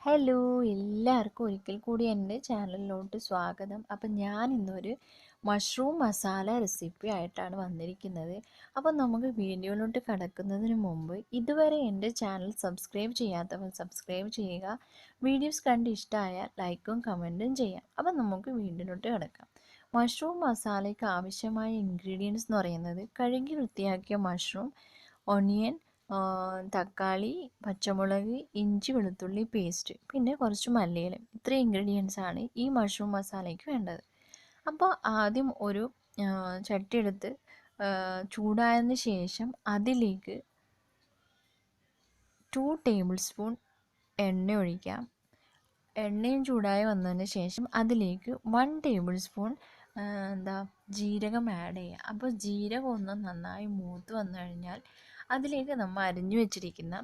Hello, എല്ലാവർക്കും ഒരിക്കൽ കൂടി എൻ്റെ ചാനലിലോട്ട് സ്വാഗതം. അപ്പം ഞാൻ ഇന്നൊരു മഷ്റൂം മസാല റെസിപ്പി ആയിട്ടാണ് വന്നിരിക്കുന്നത്. അപ്പം നമുക്ക് വീഡിയോയിലോട്ട് കടക്കുന്നതിന് മുമ്പ് ഇതുവരെ എൻ്റെ ചാനൽ സബ്സ്ക്രൈബ് ചെയ്യാത്തവർ സബ്സ്ക്രൈബ് ചെയ്യുക. വീഡിയോസ് കണ്ട് ഇഷ്ടമായാൽ ലൈക്കും കമൻറ്റും ചെയ്യാം. അപ്പം നമുക്ക് വീഡിയോയിലോട്ട് കിടക്കാം. മഷ്റൂം മസാലയ്ക്ക് ആവശ്യമായ ഇൻഗ്രീഡിയൻസ് എന്ന് പറയുന്നത് കഴുകി വൃത്തിയാക്കിയ മഷ്റൂം, ഒണിയൻ, തക്കാളി, പച്ചമുളക്, ഇഞ്ചി വെളുത്തുള്ളി പേസ്റ്റ്, പിന്നെ കുറച്ച് മല്ലിയില. ഇത്രയും ഇൻഗ്രീഡിയൻസ് ആണ് ഈ മഷ്റൂം മസാലയ്ക്ക് വേണ്ടത്. അപ്പോൾ ആദ്യം ഒരു ചട്ടി എടുത്ത് ചൂടായതിന് ശേഷം അതിലേക്ക് 2 ടേബിൾ സ്പൂൺ എണ്ണ ഒഴിക്കാം. എണ്ണയും ചൂടായി വന്നതിന് ശേഷം അതിലേക്ക് 1 ടേബിൾ സ്പൂൺ ജീരകം ആഡ് ചെയ്യുക. അപ്പോൾ ജീരകം ഒന്ന് നന്നായി മൂത്ത് വന്നു കഴിഞ്ഞാൽ അതിലേക്ക് നമ്മൾ അരിഞ്ഞു വെച്ചിരിക്കുന്ന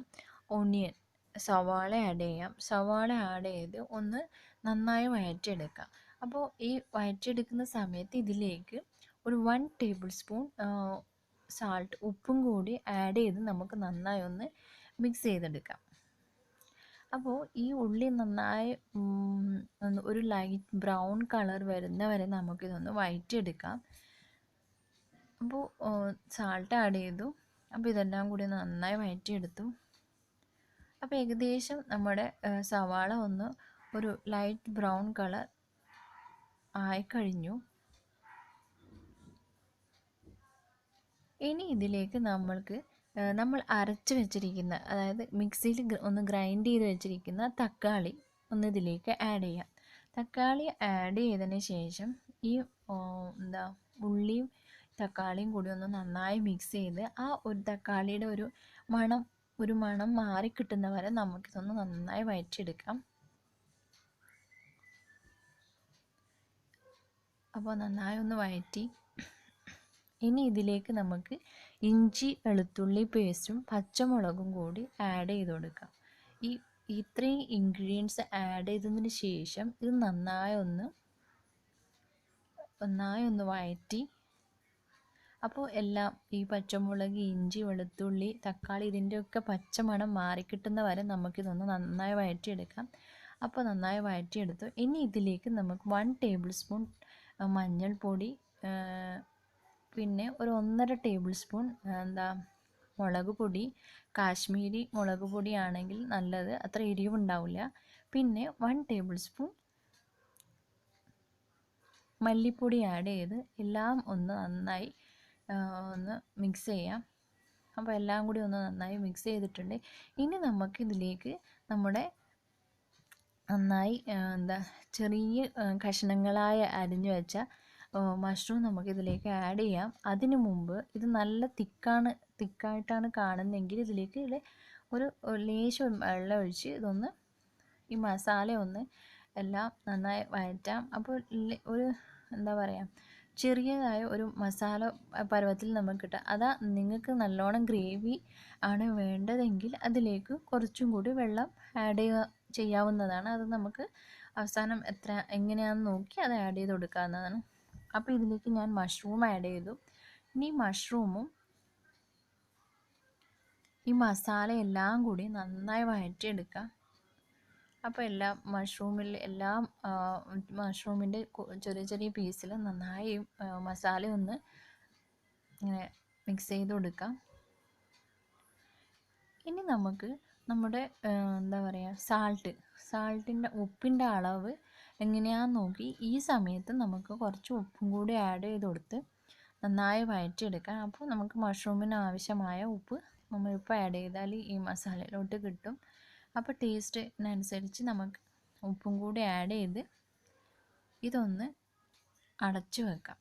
ഒണിയൻ, സവാള ആഡ് ചെയ്യാം. സവാള ആഡ് ചെയ്ത് ഒന്ന് നന്നായി വഴറ്റിയെടുക്കാം. അപ്പോൾ ഈ വഴറ്റിയെടുക്കുന്ന സമയത്ത് ഇതിലേക്ക് ഒരു 1 ടേബിൾ സ്പൂൺ സാൾട്ട്, ഉപ്പും കൂടി ആഡ് ചെയ്ത് നമുക്ക് നന്നായി ഒന്ന് മിക്സ് ചെയ്തെടുക്കാം. അപ്പോൾ ഈ ഉള്ളി നന്നായി ഒരു ലൈറ്റ് ബ്രൗൺ കളർ വരുന്ന വരെ നമുക്കിതൊന്ന് വഴറ്റിയെടുക്കാം. അപ്പോൾ സാൾട്ട് ആഡ് ചെയ്തു. അപ്പോൾ ഇതെല്ലാം കൂടി നന്നായി വഴറ്റിയെടുത്തു. അപ്പോൾ ഏകദേശം നമ്മുടെ സവാള ഒന്ന് ഒരു ലൈറ്റ് ബ്രൗൺ കളർ ആയിക്കഴിഞ്ഞു. ഇനി ഇതിലേക്ക് നമ്മൾ അരച്ച് വെച്ചിരിക്കുന്ന, അതായത് മിക്സിയിൽ ഒന്ന് ഗ്രൈൻഡ് ചെയ്ത് വെച്ചിരിക്കുന്ന തക്കാളി ഒന്ന് ഇതിലേക്ക് ആഡ് ചെയ്യാം. തക്കാളി ആഡ് ചെയ്തതിന് ശേഷം ഈ ഉള്ളിയും തക്കാളിയും കൂടി ഒന്ന് നന്നായി മിക്സ് ചെയ്ത് ആ ഒരു തക്കാളിയുടെ ഒരു മണം മാറിക്കിട്ടുന്ന വരെ നമുക്കിതൊന്ന് നന്നായി വഴറ്റിയെടുക്കാം. അപ്പോൾ നന്നായി ഒന്ന് വഴറ്റി ഇനി ഇതിലേക്ക് നമുക്ക് ഇഞ്ചി വെളുത്തുള്ളി പേസ്റ്റും പച്ചമുളകും കൂടി ആഡ് ചെയ്ത് കൊടുക്കാം. ഇത്രയും ഇൻഗ്രീഡിയൻസ് ആഡ് ചെയ്തതിന് ശേഷം ഇത് നന്നായി ഒന്ന് വഴറ്റി. അപ്പോൾ എല്ലാം ഈ പച്ചമുളക്, ഇഞ്ചി, വെളുത്തുള്ളി, തക്കാളി ഇതിൻ്റെയൊക്കെ പച്ചമണം മാറിക്കിട്ടുന്ന വരെ നമുക്കിതൊന്ന് നന്നായി വഴറ്റിയെടുക്കാം. അപ്പോൾ നന്നായി വഴറ്റിയെടുത്തു. ഇനി ഇതിലേക്ക് നമുക്ക് 1 ടേബിൾ സ്പൂൺ മഞ്ഞൾപ്പൊടി, പിന്നെ ഒരു 1.5 ടേബിൾ സ്പൂൺ മുളക് പൊടി, കാശ്മീരി മുളക് പൊടിയാണെങ്കിൽ നല്ലത്, അത്ര എരിവുണ്ടാവില്ല. പിന്നെ 1 ടേബിൾ സ്പൂൺ മല്ലിപ്പൊടി ആഡ് ചെയ്ത് എല്ലാം ഒന്ന് നന്നായി ഒന്ന് മിക്സ് ചെയ്യാം. അപ്പോൾ എല്ലാം കൂടി ഒന്ന് നന്നായി മിക്സ് ചെയ്തിട്ടുണ്ട്. ഇനി നമുക്കിതിലേക്ക് നമ്മുടെ നന്നായി ചെറിയ കഷ്ണങ്ങളായി അരിഞ്ഞു വെച്ച മഷ്റൂം നമുക്കിതിലേക്ക് ആഡ് ചെയ്യാം. അതിനു മുമ്പ് ഇത് നല്ല തിക്കായിട്ടാണ് കാണുന്നതെങ്കിൽ ഇതിലേക്ക് ഒരു ലേശം വെള്ളം ഒഴിച്ച് ഇതൊന്ന് ഈ മസാല ഒന്ന് എല്ലാം നന്നായി വഴറ്റാം. അപ്പോൾ ഒരു ചെറിയതായ ഒരു മസാല പരുവത്തിൽ നമുക്ക് കിട്ടും. അതാ നിങ്ങൾക്ക് നല്ലോണം ഗ്രേവി ആണ് വേണ്ടതെങ്കിൽ അതിലേക്ക് കുറച്ചും കൂടി വെള്ളം ആഡ് ചെയ്യാവുന്നതാണ്. അത് നമുക്ക് അവസാനം എങ്ങനെയാണെന്ന് നോക്കി അത് ആഡ് ചെയ്ത് കൊടുക്കാവുന്നതാണ്. അപ്പോൾ ഇതിലേക്ക് ഞാൻ മഷ്റൂം ആഡ് ചെയ്തു. ഇനി മഷ്റൂമും ഈ മസാല എല്ലാം കൂടി നന്നായി വഴറ്റിയെടുക്കാം. അപ്പോൾ മഷ്റൂമിൻ്റെ ചെറിയ ചെറിയ പീസിൽ നന്നായി മസാല ഒന്ന് ഇങ്ങനെ മിക്സ് ചെയ്ത് കൊടുക്കാം. ഇനി നമുക്ക് നമ്മുടെ സാൾട്ടിൻ്റെ ഉപ്പിൻ്റെ അളവ് എങ്ങനെയാണെന്ന് നോക്കി ഈ സമയത്ത് നമുക്ക് കുറച്ച് ഉപ്പും കൂടി ആഡ് ചെയ്ത് കൊടുത്ത് നന്നായി വഴറ്റിയെടുക്കാം. അപ്പോൾ നമുക്ക് മഷ്റൂമിന് ആവശ്യമായ ഉപ്പ് നമ്മളിപ്പോൾ ആഡ് ചെയ്താൽ ഈ മസാലയിലോട്ട് കിട്ടും. അപ്പോൾ ടേസ്റ്റിനനുസരിച്ച് നമുക്ക് ഉപ്പും കൂടി ആഡ് ചെയ്ത് ഇതൊന്ന് അടച്ചു വെക്കാം.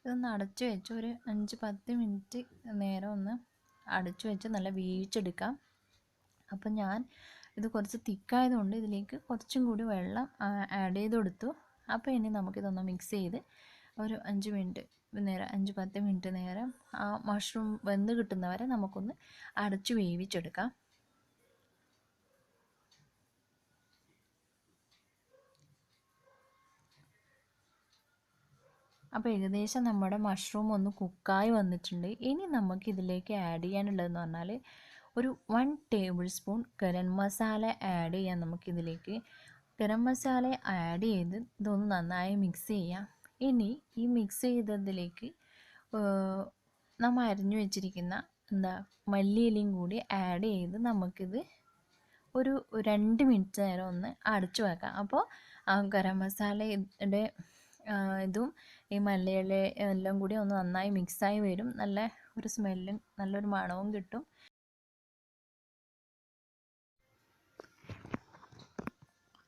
ഇതൊന്ന് അടച്ചു വെച്ച് ഒരു 5-10 മിനിറ്റ് നേരം ഒന്ന് അടച്ചു വെച്ച് നല്ല വേവിച്ചെടുക്കാം. അപ്പം ഞാൻ ഇത് കുറച്ച് തിക്കായതുകൊണ്ട് ഇതിലേക്ക് കുറച്ചും കൂടി വെള്ളം ആഡ് ചെയ്ത് കൊടുത്തു. അപ്പോൾ ഇനി നമുക്കിതൊന്ന് മിക്സ് ചെയ്ത് ഒരു 5-10 മിനിറ്റ് നേരം ആ മഷ്റൂം വെന്ത് കിട്ടുന്നവരെ നമുക്കൊന്ന് അടച്ചു വേവിച്ചെടുക്കാം. അപ്പോൾ ഏകദേശം നമ്മുടെ മഷ്റൂം ഒന്ന് കുക്കായി വന്നിട്ടുണ്ട്. ഇനി നമുക്ക് ഇതിലേക്ക് ആഡ് ചെയ്യാനുള്ളതെന്ന് പറഞ്ഞാൽ ഒരു 1 table spoon garam masala add ചെയ്യാം നമുക്കിതിലേക്ക്. ഗരം മസാല ആഡ് ചെയ്ത് ഇതൊന്ന് നന്നായി മിക്സ് ചെയ്യാം. ഇനി ഈ മിക്സ് ചെയ്തതിലേക്ക് നമ്മൾ അരിഞ്ഞു വെച്ചിരിക്കുന്ന മല്ലിയിലയും കൂടി ആഡ് ചെയ്ത് നമുക്കിത് ഒരു 2 മിനിറ്റ് നേരം ഒന്ന് അടച്ചു വെക്കാം. അപ്പോൾ ഗരം മസാലയുടെ ഇതും ഈ മല്ലിയില എല്ലാം കൂടി ഒന്ന് നന്നായി മിക്സായി വരും. നല്ല ഒരു സ്മെല്ലും നല്ലൊരു മണവും കിട്ടും.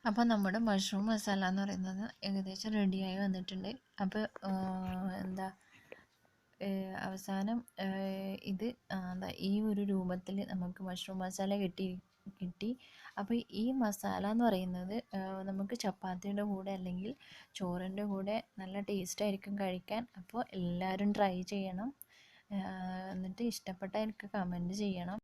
അപ്പോൾ നമ്മുടെ മഷ്റൂം മസാല എന്ന് പറയുന്നത് ഏകദേശം റെഡിയായി വന്നിട്ടുണ്ട്. അപ്പോൾ അവസാനം ഇത് ഈ ഒരു രൂപത്തിൽ നമുക്ക് മഷ്റൂം മസാല കിട്ടി. അപ്പോൾ ഈ മസാല എന്ന് പറയുന്നത് നമുക്ക് ചപ്പാത്തിയുടെ കൂടെ അല്ലെങ്കിൽ ചോറിൻ്റെ കൂടെ നല്ല ടേസ്റ്റായിരിക്കും കഴിക്കാൻ. അപ്പോൾ എല്ലാവരും ട്രൈ ചെയ്യണം. എന്നിട്ട് ഇഷ്ടപ്പെട്ടാൽ എനിക്ക് കമൻറ്റ് ചെയ്യണം.